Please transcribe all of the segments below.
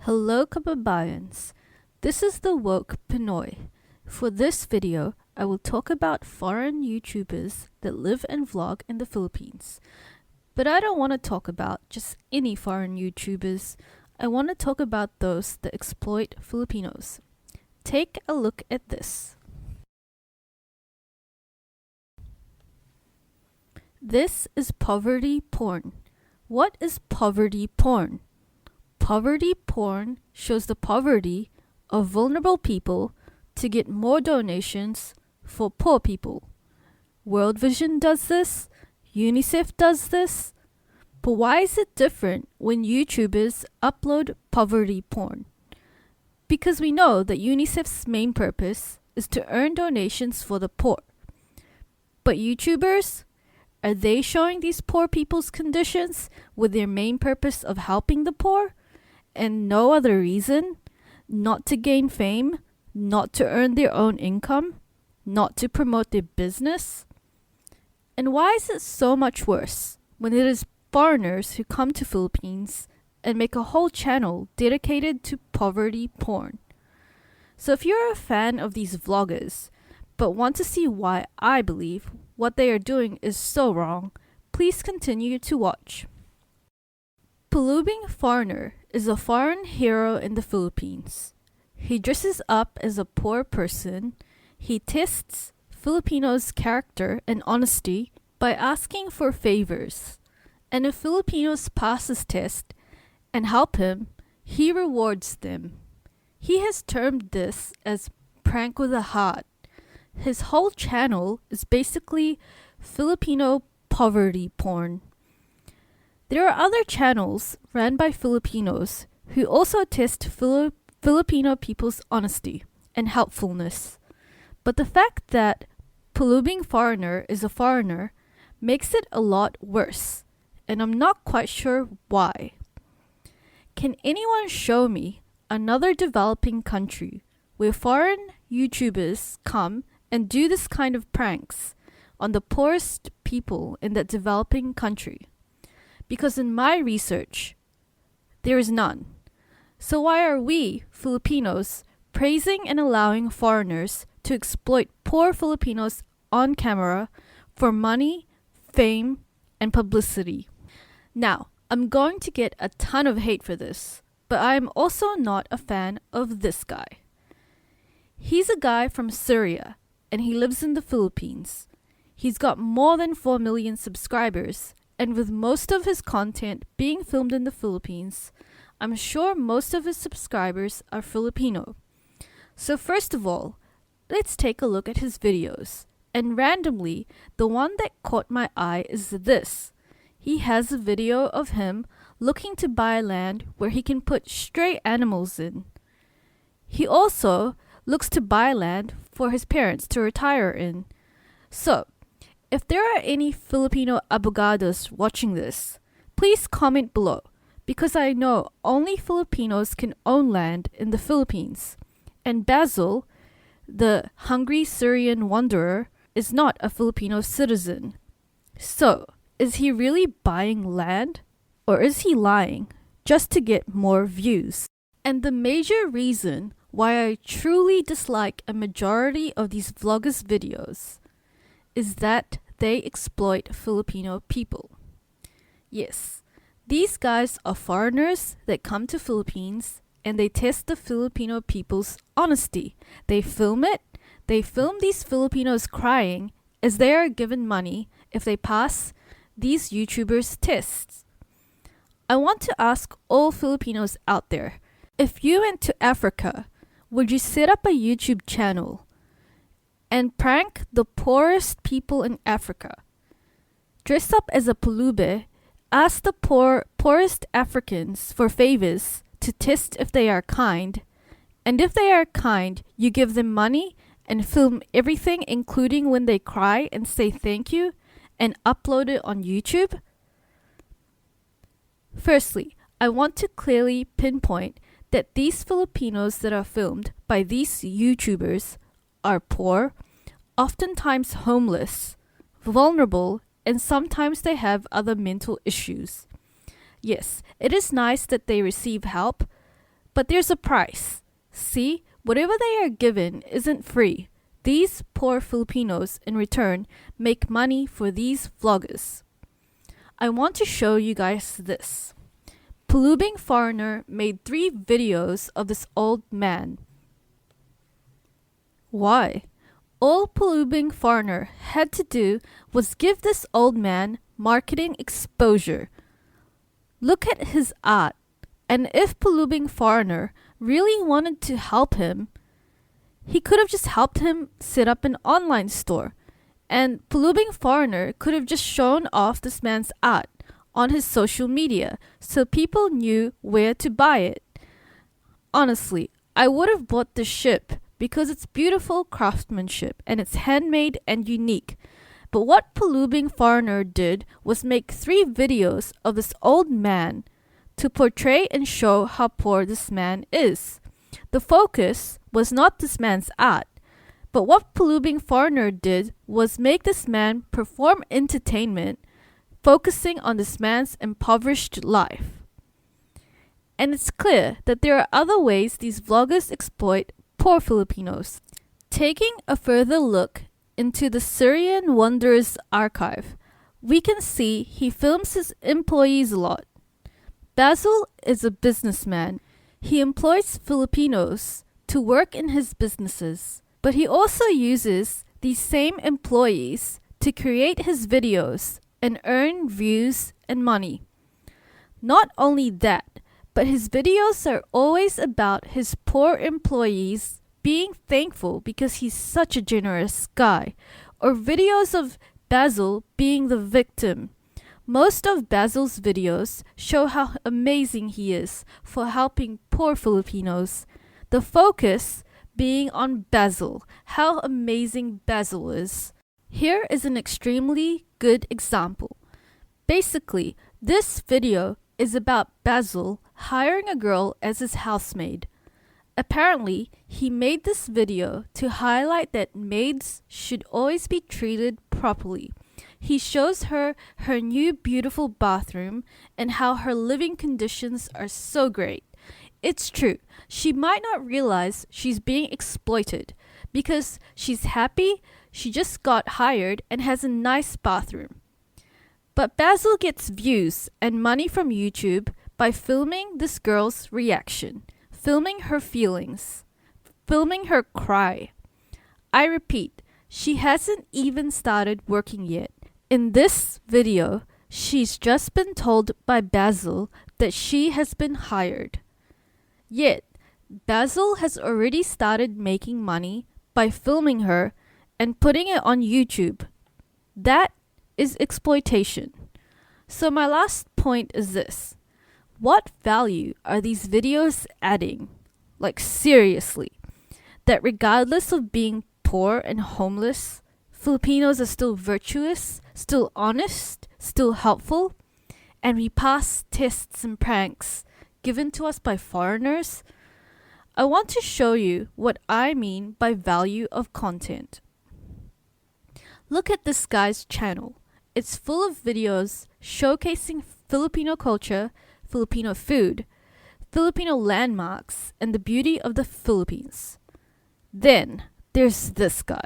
Hello kababayans, this is the woke pinoy. For this video, I will talk about foreign YouTubers that live and vlog in the Philippines. But I don't want to talk about just any foreign YouTubers. I want to talk about those that exploit Filipinos. Take a look at this. This is poverty porn. What is poverty porn? Poverty porn shows the poverty of vulnerable people to get more donations for poor people. World Vision does this, UNICEF does this, but why is it different when YouTubers upload poverty porn? Because we know that UNICEF's main purpose is to earn donations for the poor. But YouTubers, are they showing these poor people's conditions with their main purpose of helping the poor? And no other reason? Not to gain fame? Not to earn their own income? Not to promote their business? And why is it so much worse when it is foreigners who come to Philippines and make a whole channel dedicated to poverty porn? So if you're a fan of these vloggers, but want to see why I believe what they are doing is so wrong, please continue to watch. Pulubing Foreigner is a foreign hero in the Philippines. He dresses up as a poor person. He tests Filipinos' character and honesty by asking for favors. And if Filipinos pass his test and help him, he rewards them. He has termed this as prank with a heart. His whole channel is basically Filipino poverty porn. There are other channels ran by Filipinos who also test Filipino people's honesty and helpfulness. But the fact that Pulubing Foreigner is a foreigner makes it a lot worse, and I'm not quite sure why. Can anyone show me another developing country where foreign YouTubers come and do this kind of pranks on the poorest people in that developing country? Because in my research, there is none. So why are we, Filipinos, praising and allowing foreigners to exploit poor Filipinos on camera for money, fame, and publicity? Now, I'm going to get a ton of hate for this, but I am also not a fan of this guy. He's a guy from Syria, and he lives in the Philippines. He's got more than 4 million subscribers, and with most of his content being filmed in the Philippines, I'm sure most of his subscribers are Filipino. So first of all, let's take a look at his videos. And randomly, the one that caught my eye is this. He has a video of him looking to buy land where he can put stray animals in. He also looks to buy land for his parents to retire in. So, if there are any Filipino abogados watching this, please comment below, because I know only Filipinos can own land in the Philippines. And Basil, the Hungry Syrian Wanderer, is not a Filipino citizen. So, is he really buying land? Or is he lying just to get more views? And the major reason why I truly dislike a majority of these vloggers' videos is that they exploit Filipino people. Yes, these guys are foreigners that come to Philippines and they test the Filipino people's honesty. They film it. They film these Filipinos crying as they are given money if they pass these YouTubers' tests. I want to ask all Filipinos out there, if you went to Africa, would you set up a YouTube channel and prank the poorest people in Africa? Dress up as a pulube, ask the poorest Africans for favors to test if they are kind, and if they are kind, you give them money and film everything including when they cry and say thank you and upload it on YouTube? Firstly, I want to clearly pinpoint that these Filipinos that are filmed by these YouTubers are poor, oftentimes homeless, vulnerable, and sometimes they have other mental issues. Yes, it is nice that they receive help, But there's a price. See, whatever they are given isn't free. These poor Filipinos, in return, make money for these vloggers. I want to show you guys this. Pulubing Foreigner made 3 videos of this old man. Why? All Pulubing Foreigner had to do was give this old man marketing exposure. Look at his art, and if Pulubing Foreigner really wanted to help him, he could have just helped him set up an online store, and Pulubing Foreigner could have just shown off this man's art on his social media so people knew where to buy it. Honestly, I would have bought the ship because it's beautiful craftsmanship and it's handmade and unique. But what Pulubing Foreigner did was make 3 videos of this old man to portray and show how poor this man is. The focus was not this man's art, but what Pulubing Foreigner did was make this man perform entertainment, focusing on this man's impoverished life. And it's clear that there are other ways these vloggers exploit poor Filipinos. Taking a further look into the Syrian Wanderer's archive, we can see he films his employees a lot. Basil is a businessman. He employs Filipinos to work in his businesses, but he also uses these same employees to create his videos and earn views and money. Not only that, but his videos are always about his poor employees being thankful because he's such a generous guy, or videos of Basil being the victim. Most of Basil's videos show how amazing he is for helping poor Filipinos. The focus being on Basil, how amazing Basil is. Here is an extremely good example. Basically, this video is about Basil hiring a girl as his housemaid. Apparently, he made this video to highlight that maids should always be treated properly. He shows her her new beautiful bathroom and how her living conditions are so great. It's true, she might not realize she's being exploited because she's happy she just got hired and has a nice bathroom. But Basil gets views and money from YouTube by filming this girl's reaction, filming her feelings, filming her cry. I repeat, she hasn't even started working yet. In this video, she's just been told by Basil that she has been hired. Yet, Basil has already started making money by filming her and putting it on YouTube. That is exploitation. So my last point is this. What value are these videos adding? Like seriously, that regardless of being poor and homeless, Filipinos are still virtuous, still honest, still helpful, and we pass tests and pranks given to us by foreigners? I want to show you what I mean by value of content. Look at this guy's channel. It's full of videos showcasing Filipino culture, Filipino food, Filipino landmarks, and the beauty of the Philippines. Then there's this guy.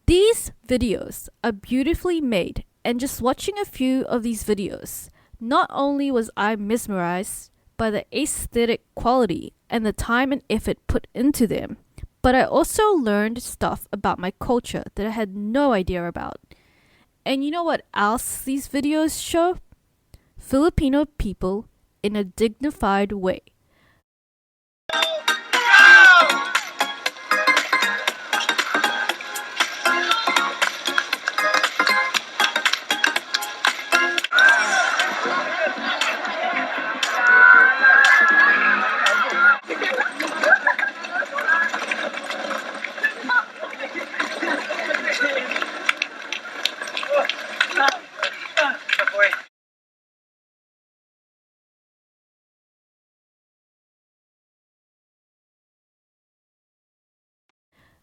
These videos are beautifully made, and just watching a few of these videos, not only was I mesmerized by the aesthetic quality and the time and effort put into them, but I also learned stuff about my culture that I had no idea about. And you know what else these videos show? Filipino people in a dignified way.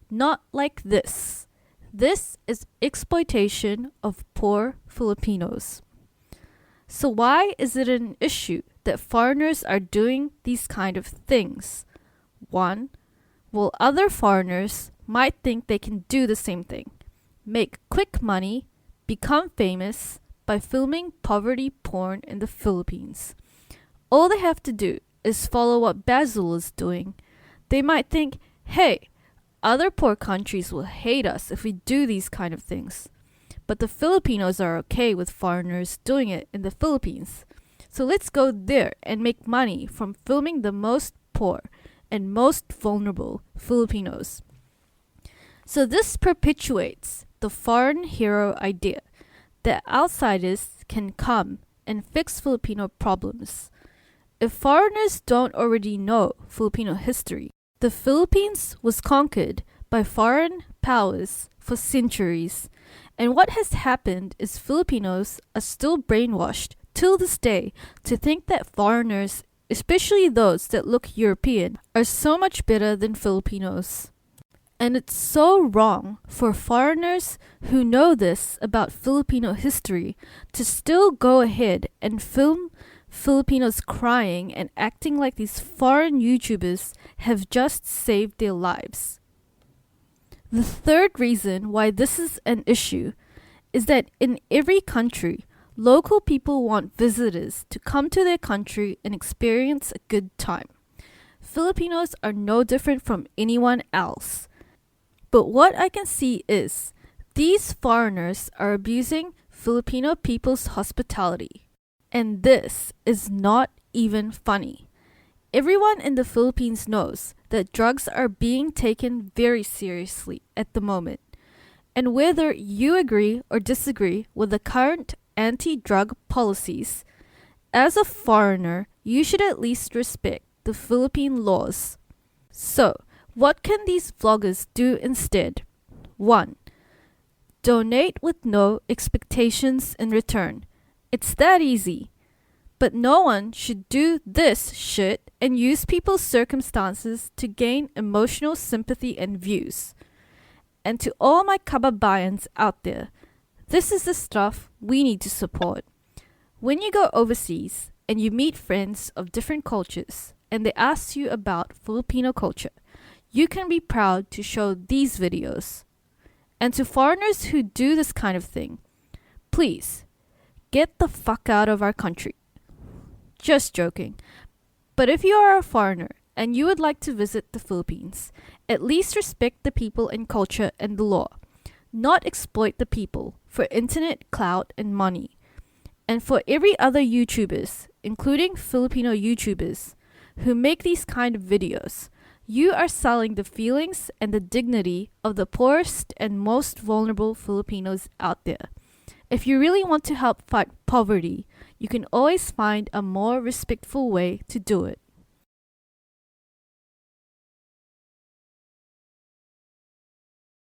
Not like this. This is exploitation of poor Filipinos. So why is it an issue that foreigners are doing these kind of things? 1. Well, other foreigners might think they can do the same thing. Make quick money, become famous by filming poverty porn in the Philippines. All they have to do is follow what Basil is doing. They might think, hey, other poor countries will hate us if we do these kind of things. But the Filipinos are okay with foreigners doing it in the Philippines. So let's go there and make money from filming the most poor and most vulnerable Filipinos. So this perpetuates the foreign hero idea that outsiders can come and fix Filipino problems. If foreigners don't already know Filipino history, the Philippines was conquered by foreign powers for centuries, and what has happened is Filipinos are still brainwashed till this day to think that foreigners, especially those that look European, are so much better than Filipinos. And it's so wrong for foreigners who know this about Filipino history to still go ahead and film Filipinos crying and acting like these foreign YouTubers have just saved their lives. The third reason why this is an issue is that in every country, local people want visitors to come to their country and experience a good time. Filipinos are no different from anyone else. But what I can see is these foreigners are abusing Filipino people's hospitality. And this is not even funny. Everyone in the Philippines knows that drugs are being taken very seriously at the moment. And whether you agree or disagree with the current anti-drug policies, as a foreigner, you should at least respect the Philippine laws. So, what can these vloggers do instead? 1. Donate with no expectations in return. It's that easy. But no one should do this shit and use people's circumstances to gain emotional sympathy and views. And to all my kababayans out there, this is the stuff we need to support. When you go overseas and you meet friends of different cultures and they ask you about Filipino culture, you can be proud to show these videos. And to foreigners who do this kind of thing, please, get the fuck out of our country. Just joking. But if you are a foreigner and you would like to visit the Philippines, at least respect the people and culture and the law. Not exploit the people for internet clout and money. And for every other YouTubers, including Filipino YouTubers, who make these kind of videos, you are selling the feelings and the dignity of the poorest and most vulnerable Filipinos out there. If you really want to help fight poverty, you can always find a more respectful way to do it.